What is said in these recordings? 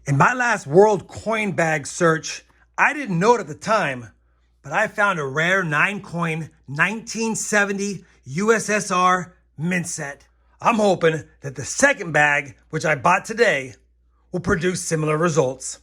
In my last world coin bag search, I didn't know it at the time, but I found a rare 9-coin 1970 USSR mint set. I'm hoping that the second bag, which I bought today, will produce similar results.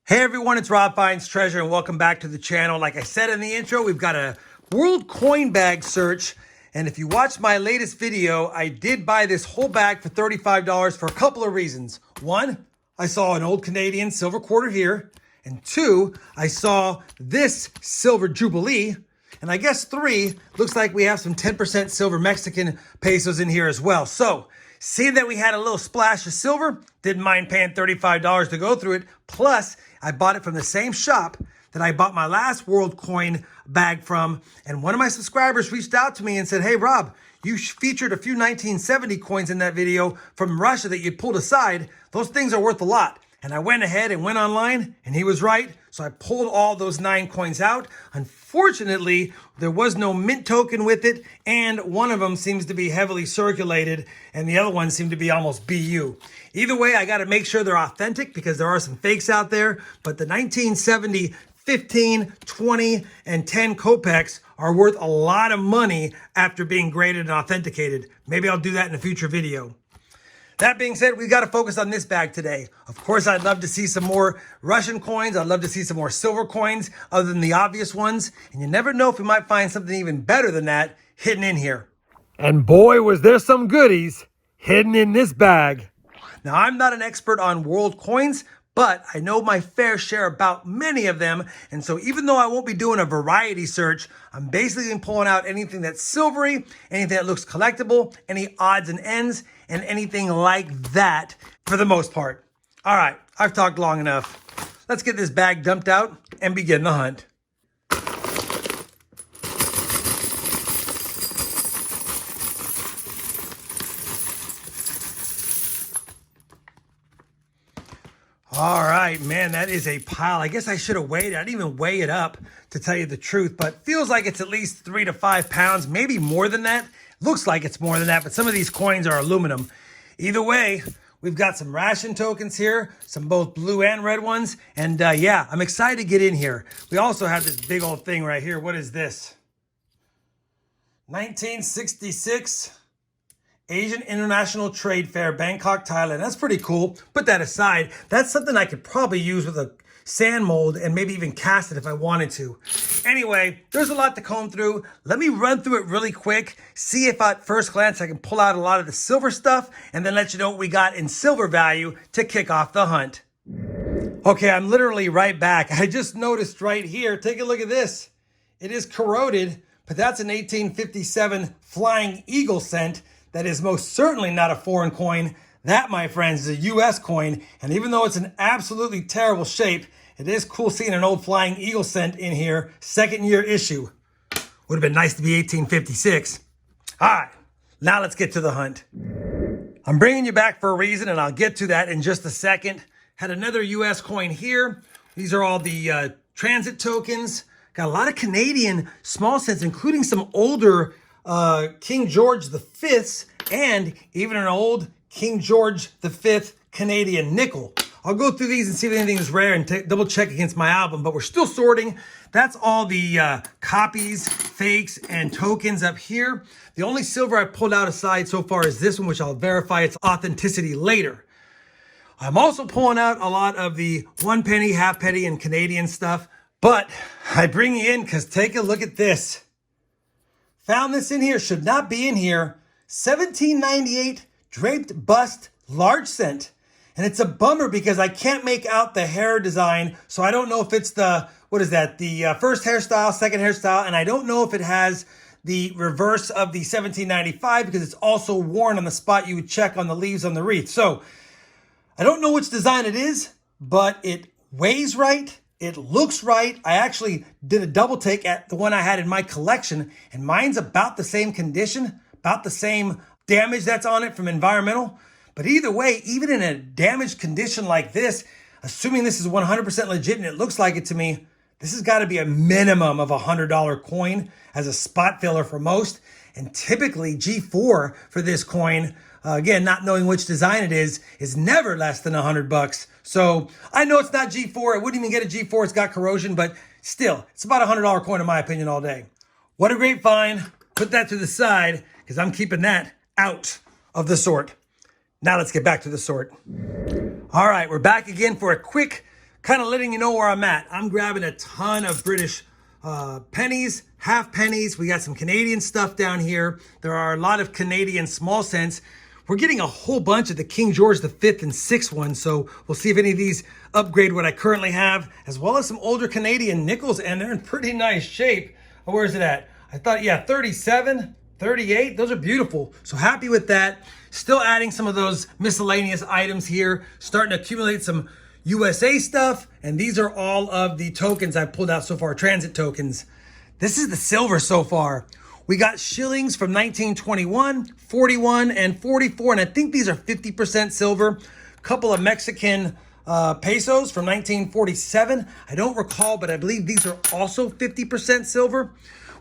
Hey everyone, it's RobFindsTreasure and welcome back to the channel. Like I said in the intro, we've got a world coin bag search. And if you watched my latest video, I did buy this whole bag for $35 for a couple of reasons. One, I saw an old Canadian silver quarter here. And two, I saw this silver Jubilee. And I guess three, looks like we have some 10% silver Mexican pesos in here as well. So, seeing that we had a little splash of silver, didn't mind paying $35 to go through it. Plus, I bought it from the same shop that I bought my last world coin bag from. And one of my subscribers reached out to me and said, hey, Rob, you featured a few 1970 coins in that video from Russia that you pulled aside. Those things are worth a lot. And I went ahead and went online, and he was right. So I pulled all those 9 coins out. Unfortunately, there was no mint token with it, and one of them seems to be heavily circulated, and the other one seemed to be almost BU. Either way, I got to make sure they're authentic because there are some fakes out there, but the 1970 15, 20, and 10 kopecks are worth a lot of money after being graded and authenticated. Maybe I'll do that in a future video. That being said, we got to focus on this bag today. Of course, I'd love to see some more Russian coins. I'd love to see some more silver coins other than the obvious ones. And you never know if we might find something even better than that hidden in here. And boy, was there some goodies hidden in this bag. Now, I'm not an expert on world coins, but I know my fair share about many of them. And so even though I won't be doing a variety search, I'm basically pulling out anything that's silvery, anything that looks collectible, any odds and ends, and anything like that for the most part. All right, I've talked long enough. Let's get this bag dumped out and begin the hunt. All right, man, that is a pile. I guess I should have weighed it. I didn't even weigh it up, to tell you the truth, but feels like it's at least 3 to 5 pounds, maybe more than that. Looks like it's more than that, but some of these coins are aluminum. Either way, we've got some ration tokens here, some both blue and red ones, and yeah, I'm excited to get in here. We also have this big old thing right here. What is this? 1966 Asian International Trade Fair, Bangkok, Thailand. That's pretty cool. Put that aside. That's something I could probably use with a sand mold and maybe even cast it if I wanted to. Anyway, there's a lot to comb through. Let me run through it really quick, see if at first glance I can pull out a lot of the silver stuff, and then let you know what we got in silver value to kick off the hunt. Okay, I'm literally right back. I just noticed right here, take a look at this. It is corroded, but that's an 1857 Flying Eagle cent. That is most certainly not a foreign coin. That, my friends, is a US coin. And even though it's an absolutely terrible shape, it is cool seeing an old Flying Eagle cent in here, second year issue. Would have been nice to be 1856. All right, now let's get to the hunt. I'm bringing you back for a reason, and I'll get to that in just a second. Had another US coin here. These are all the transit tokens. Got a lot of Canadian small cents, including some older King George V's and even an old King George V Canadian nickel. I'll go through these and see if anything is rare and double check against my album, but we're still sorting. That's all the copies, fakes, and tokens up here. The only silver I pulled out aside so far is this one, which I'll verify its authenticity later. I'm also pulling out a lot of the 1 penny, half penny, and Canadian stuff, but I bring you in because take a look at this. Found this in here, should not be in here. 1798 draped bust, large cent. And it's a bummer because I can't make out the hair design. So I don't know if it's the, what is that? The first hairstyle, second hairstyle. And I don't know if it has the reverse of the 1795 because it's also worn on the spot you would check on the leaves on the wreath. So I don't know which design it is, but it weighs right. It looks right. I actually did a double take at the one I had in my collection, and mine's about the same condition, about the same damage that's on it from environmental. But either way, even in a damaged condition like this, assuming this is 100% legit and it looks like it to me, this has got to be a minimum of a $100 coin as a spot filler for most. And typically G4 for this coin, again, not knowing which design it is never less than $100. So I know it's not G4. I wouldn't even get a G4. It's got corrosion, but still, it's about a $100 coin in my opinion all day. What a great find. Put that to the side because I'm keeping that out of the sort. Now let's get back to the sort. All right, we're back again for a quick kind of letting you know where I'm at. I'm grabbing a ton of British pennies, half pennies. We got some Canadian stuff down here. There are a lot of Canadian small cents. We're getting a whole bunch of the King George V and VI ones, so we'll see if any of these upgrade what I currently have, as well as some older Canadian nickels, and they're in pretty nice shape. Where is it at? I thought, yeah, 37, 38. Those are beautiful. So happy with that. Still adding some of those miscellaneous items here, starting to accumulate some USA stuff, and these are all of the tokens I've pulled out so far, transit tokens. This is the silver so far. We got shillings from 1921, 41, and 44, and I think these are 50% silver. A couple of Mexican pesos from 1947. I don't recall, but I believe these are also 50% silver.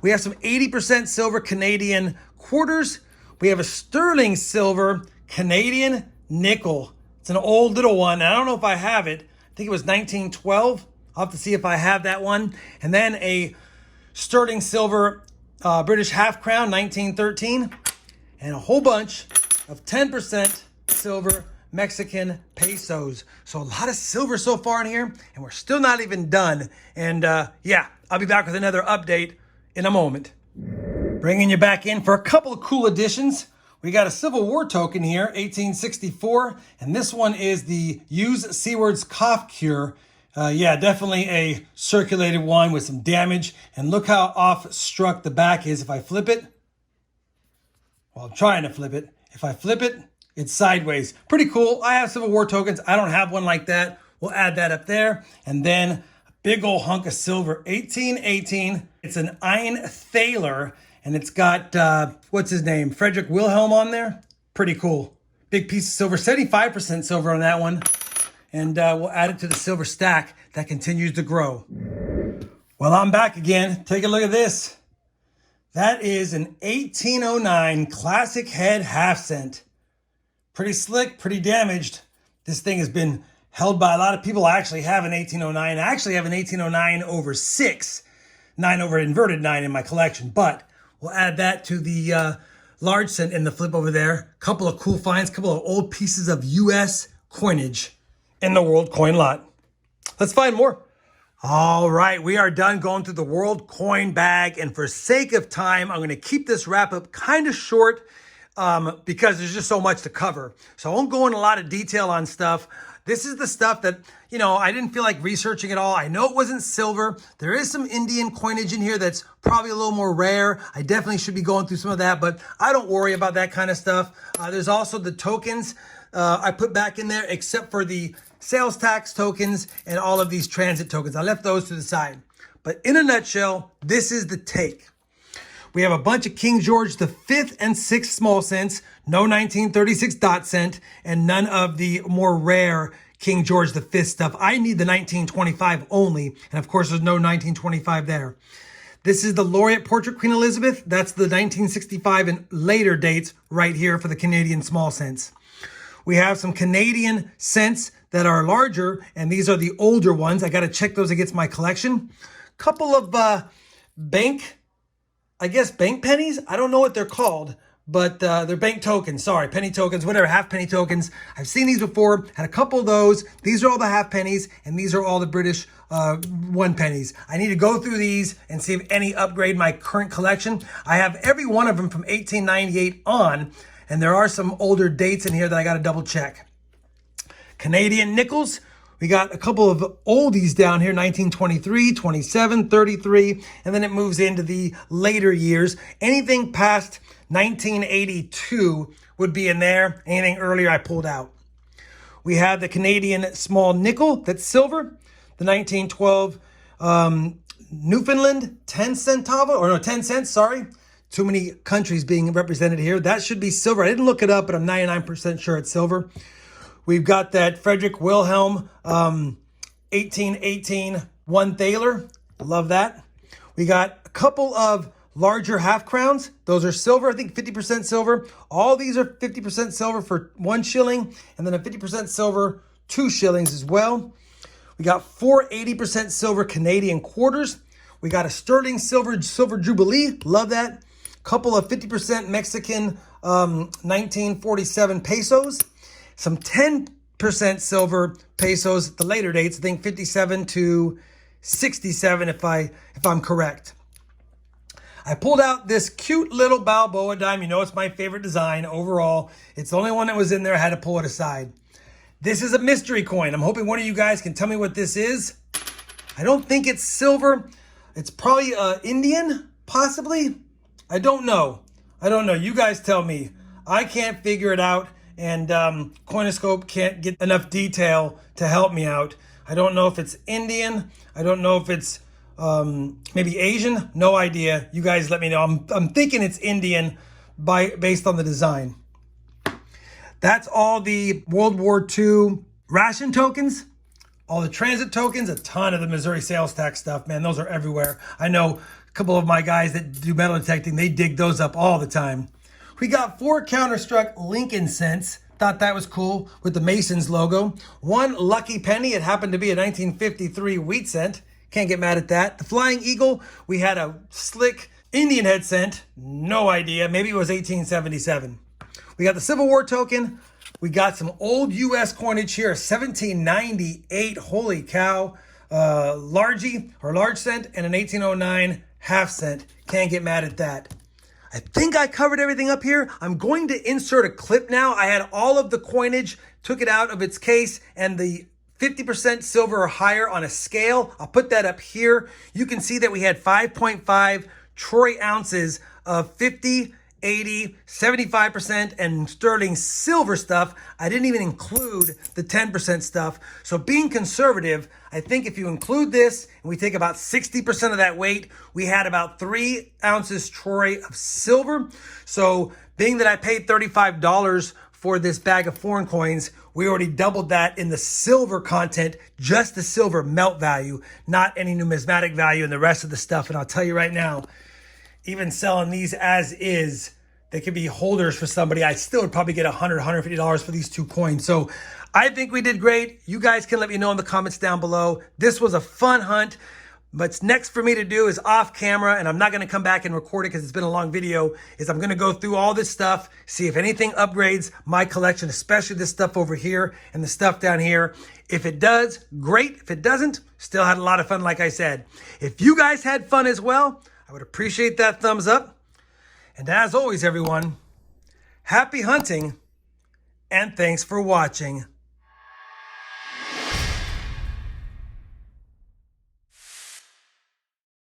We have some 80% silver Canadian quarters. We have a sterling silver Canadian nickel. It's an old little one. I don't know if I have it. I think it was 1912. I'll have to see if I have that one. And then a sterling silver British half crown, 1913. And a whole bunch of 10% silver Mexican pesos. So a lot of silver so far in here, and we're still not even done. And yeah, I'll be back with another update in a moment. Bringing you back in for a couple of cool additions. We got a Civil War token here, 1864, and this one is the Use Seward's Cough Cure. Yeah, definitely a circulated one with some damage, and look how off struck the back is. If I flip it, well, I'm trying to flip it. If I flip it, it's sideways. Pretty cool. I have Civil War tokens. I don't have one like that. We'll add that up there. And then a big old hunk of silver, 1818. It's an Ein Thaler. And it's got, what's his name? Frederick Wilhelm on there. Pretty cool. Big piece of silver, 75% silver on that one. And we'll add it to the silver stack that continues to grow. Well, I'm back again. Take a look at this. That is an 1809 classic head half cent. Pretty slick, pretty damaged. This thing has been held by a lot of people. I actually have an 1809. I actually have an 1809 over 6, 9 over inverted 9 in my collection. But we'll add that to the large cent in the flip over there. Couple of cool finds, couple of old pieces of US coinage in the world coin lot. Let's find more. All right, we are done going through the world coin bag. And for sake of time, I'm going to keep this wrap up kind of short because there's just so much to cover. So I won't go in a lot of detail on stuff. This is the stuff that, you know, I didn't feel like researching at all. I know it wasn't silver. There is some Indian coinage in here that's probably a little more rare. I definitely should be going through some of that, but I don't worry about that kind of stuff. There's also the tokens I put back in there, except for the sales tax tokens and all of these transit tokens. I left those to the side. But in a nutshell, this is the take. We have a bunch of King George V and VI small cents, no 1936 dot cent, and none of the more rare King George V stuff. I need the 1925 only, and of course there's no 1925 there. This is the Laureate Portrait Queen Elizabeth. That's the 1965 and later dates right here for the Canadian small cents. We have some Canadian cents that are larger, and these are the older ones. I got to check those against my collection. Couple of bank pennies. I don't know what they're called, but they're bank tokens. Sorry, penny tokens, whatever, half penny tokens. I've seen these before, had a couple of those. These are all the half pennies, and these are all the British 1 pennies. I need to go through these and see if any upgrade my current collection. I have every one of them from 1898 on, and there are some older dates in here that I got to double check. Canadian nickels. We got a couple of oldies down here, 1923, 27, 33, and then it moves into the later years. Anything past 1982 would be in there. Anything earlier I pulled out. We have the Canadian small nickel, that's silver. The 1912 Newfoundland 10 cents, sorry. Too many countries being represented here. That should be silver. I didn't look it up, but I'm 99% sure it's silver. We've got that Frederick Wilhelm 1818 1 thaler. Love that. We got a couple of larger half crowns. Those are silver, I think 50% silver. All these are 50% silver for 1 shilling, and then a 50% silver 2 shillings as well. We got 4 80% silver Canadian quarters. We got a sterling silver Jubilee. Love that. Couple of 50% Mexican 1947 pesos. Some 10% silver pesos, the later dates, I think 57 to 67 if I'm correct. I pulled out this cute little Balboa dime. You know it's my favorite design overall. It's the only one that was in there. I had to pull it aside. This is a mystery coin. I'm hoping one of you guys can tell me what this is. I don't think it's silver. It's probably Indian, possibly. I don't know. You guys tell me. I can't figure it out, and Coinoscope can't get enough detail to help me out. I don't know if it's Indian. I don't know if it's maybe Asian. No idea. You guys let me know. I'm thinking it's Indian based on the design. That's all the World War II ration tokens, all the transit tokens, a ton of the Missouri sales tax stuff, man. Those are everywhere. I know a couple of my guys that do metal detecting, they dig those up all the time. We got 4 counterstruck Lincoln cents. Thought that was cool with the Masons logo. 1 lucky penny. It happened to be a 1953 wheat cent. Can't get mad at that. The Flying Eagle, we had a slick Indian head cent. No idea. Maybe it was 1877. We got the Civil War token. We got some old U.S. coinage here, 1798. Holy cow. Largie or large cent and an 1809 half cent. Can't get mad at that. I think I covered everything up here. I'm going to insert a clip now. I had all of the coinage, took it out of its case, and the 50% silver or higher on a scale. I'll put that up here. You can see that we had 5.5 troy ounces of 50, 80, 75% and sterling silver stuff. I didn't even include the 10% stuff. So being conservative, I think if you include this and we take about 60% of that weight, we had about 3 ounces troy of silver. So being that I paid $35 for this bag of foreign coins, we already doubled that in the silver content, just the silver melt value, not any numismatic value and the rest of the stuff. And I'll tell you right now, even selling these as is, they could be holders for somebody. I still would probably get $100, $150 for these 2 coins. So I think we did great. You guys can let me know in the comments down below. This was a fun hunt. What's next for me to do is off camera, and I'm not going to come back and record it because it's been a long video, is I'm going to go through all this stuff, see if anything upgrades my collection, especially this stuff over here and the stuff down here. If it does, great. If it doesn't, still had a lot of fun, like I said. If you guys had fun as well, I would appreciate that thumbs up. And as always, everyone, happy hunting and thanks for watching.